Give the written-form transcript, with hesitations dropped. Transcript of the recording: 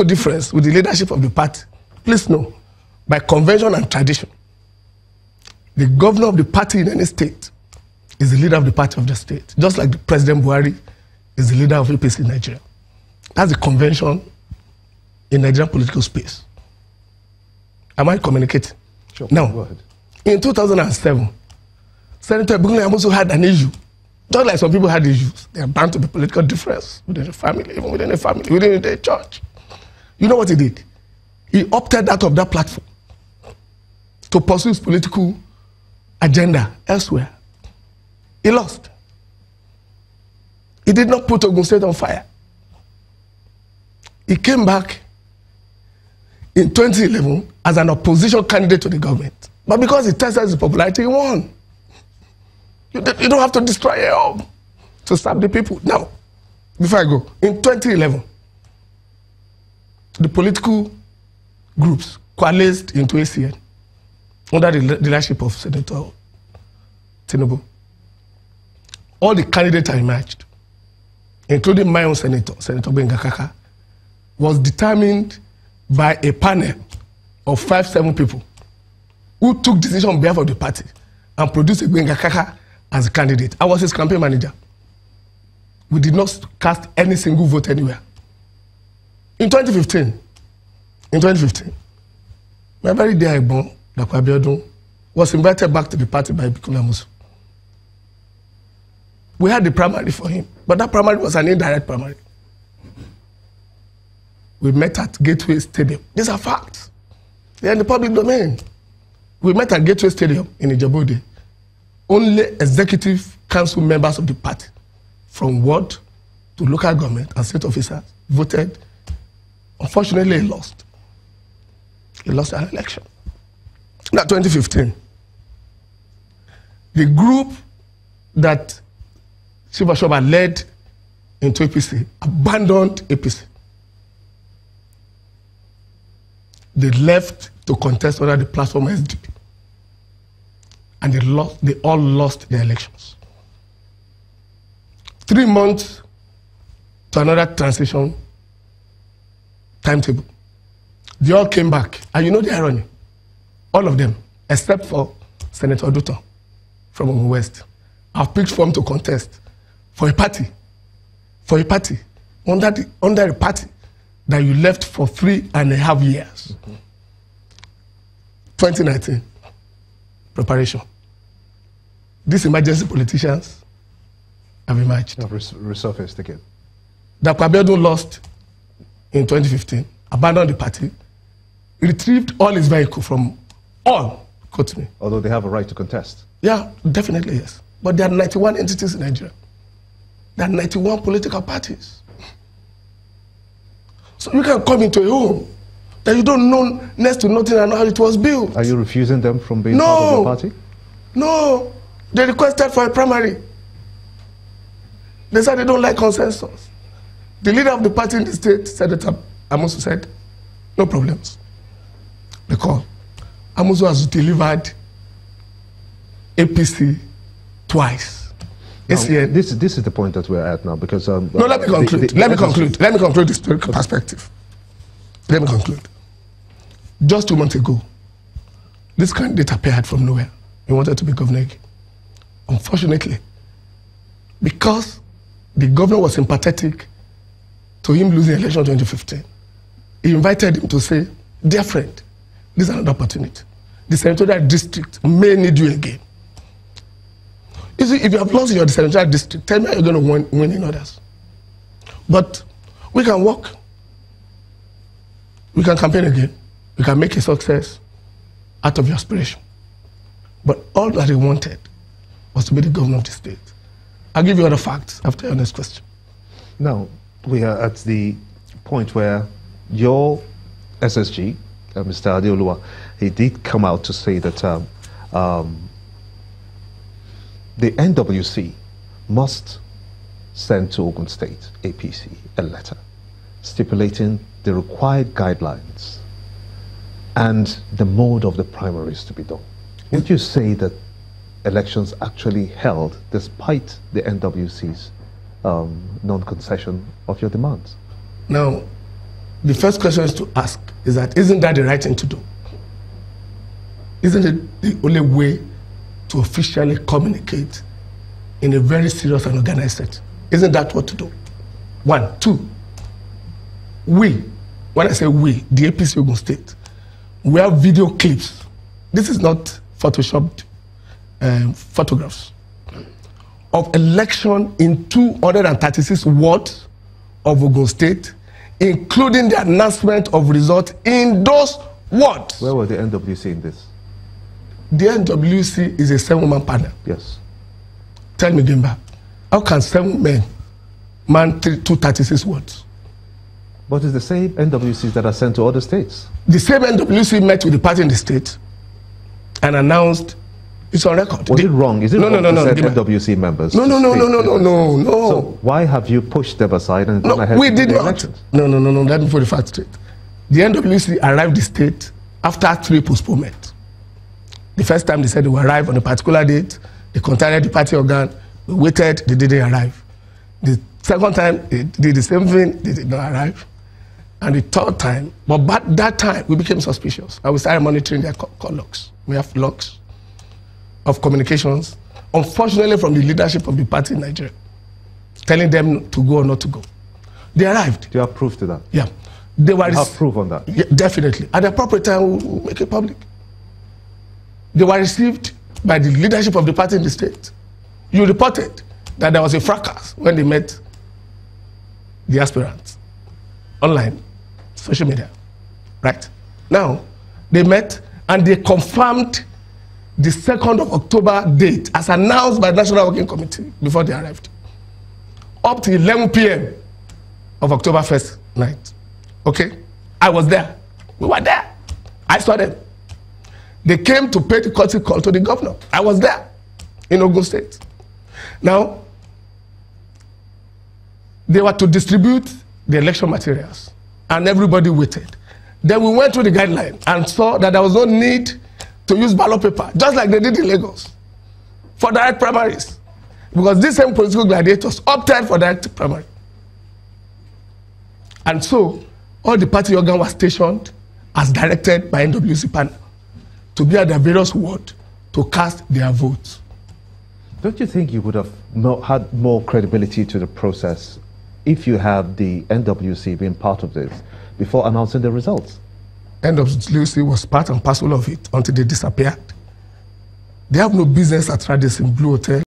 political difference with the leadership of the party, please know, by convention and tradition, the governor of the party in any state is the leader of the party of the state, just like the President Buhari is the leader of APC in Nigeria. That's the convention in Nigerian political space. Am I communicating? Sure. Now, go ahead. In 2007, Senator Ogun also had an issue. Just like some people had issues. There are bound to be political difference within the family, even within the family, within the church. You know what he did? He opted out of that platform to pursue his political agenda elsewhere. He lost. He did not put Ogun State on fire. He came back in 2011 as an opposition candidate to the government. But because he tested his popularity, he won. You don't have to destroy it all to serve the people. Now, before I go, in 2011, the political groups coalesced into ACN under the leadership of Senator Tinubu. All the candidates are emerged, including my own senator, Senator Bengakaka, was determined by a panel of 5-7 people who took decision on behalf of the party and produced Bengakaka as a candidate. I was his campaign manager. We did not cast any single vote anywhere. In 2015, my very dear Ipaye, Dr. Abiodun, was invited back to the party by Bikola Musu. We had the primary for him, but that primary was an indirect primary. We met at Gateway Stadium. These are facts. They are in the public domain. We met at Gateway Stadium in Ijebu-Ode. Only executive council members of the party, from ward to local government and state officers, voted. Unfortunately, he lost. He lost an election. Now, 2015, the group that Shiva Shoba led into APC abandoned APC. They left to contest under the platform SDP. And they all lost their elections. 3 months to another transition timetable. They all came back. And you know the irony? All of them, except for Senator Oduton from Ogun West, have picked form to contest for a party, under a party that you left for 3.5 years. 2019, preparation. These emergency politicians have emerged. Resurfaced again. Dr. Abiodun lost in 2015, abandoned the party, retrieved all his vehicles from all, quote me. Although they have a right to contest. Yeah, definitely yes. But there are 91 entities in Nigeria. There are 91 political parties. So you can come into a home that you don't know next to nothing and how it was built. Are you refusing them from being part of the party? No. They requested for a primary. They said they don't like consensus. The leader of the party in the state, Senator Amusu, said, no problems. They call. Amusu has delivered APC twice. Now, this is the point that we're at now, because... no, let me conclude. Let me conclude the historical perspective. Let me conclude. Just 2 months ago, this candidate appeared from nowhere. He wanted to be governor again. Unfortunately, because the governor was sympathetic to him losing election in 2015, he invited him to say, dear friend, this is another opportunity. The senatorial district may need you again. You see, if you have lost in your senatorial district, tell me how you're going to win in others. But we can work. We can campaign again. We can make a success out of your aspiration. But all that he wanted was to be the governor of the state. I'll give you other facts after your next question. Now, we are at the point where your SSG, Mr. Adeoluwa, he did come out to say that the NWC must send to Ogun State, APC, a letter stipulating the required guidelines and the mode of the primaries to be done. Would you say that elections actually held despite the NWC's non-concession of your demands? Now, the first question is to ask is that, isn't that the right thing to do? Isn't it the only way to officially communicate in a very serious and organized setting? Isn't that what to do? 1. 2, we, when I say we, the APC Ogun State, we have video clips. This is not photoshopped photographs of election in 236 wards of Ogun State, including the announcement of results in those wards. Where were the NWC in this? The NWC is a 7-woman panel. Yes. Tell me, Gimba, how can 7 men man 236 wards? But it's the same NWCs that are sent to other states. The same NWC met with the party in the state and announced, it's on record. Was it wrong? Is it wrong to send NWC members? No. So why have you pushed them aside and gone ahead we with did the not. elections? No. Let me put the facts straight. The NWC arrived the state after 3 postponements. The first time they said they would arrive on a particular date, they contacted the party organ, we waited, they didn't arrive. The second time, they did the same thing, they did not arrive. And the third time, but by that time, we became suspicious. And we started monitoring their call logs. We have logs of communications, unfortunately from the leadership of the party in Nigeria, telling them to go or not to go. They arrived. Do you have proof to that? Yeah. They were you have proof on that? Yeah, definitely. At the appropriate time, we'll make it public. They were received by the leadership of the party in the state. You reported that there was a fracas when they met the aspirants online, social media, right? Now, they met and they confirmed the 2nd of October date as announced by the National Working Committee before they arrived. Up to 11 p.m. of October 1st night. Okay? I was there. We were there. I saw them. They came to pay the courtesy call to the governor. I was there in Ogun State. Now, they were to distribute the election materials, and everybody waited. Then we went through the guideline and saw that there was no need to use ballot paper, just like they did in Lagos, for direct primaries. Because these same political gladiators opted for direct primary. And so, all the party organs were stationed as directed by NWC panel to be at their various wards to cast their votes. Don't you think you would have had more credibility to the process if you had the NWC being part of this before announcing the results? NWC was part and parcel of it until they disappeared. They have no business at Radisson Blue Hotel.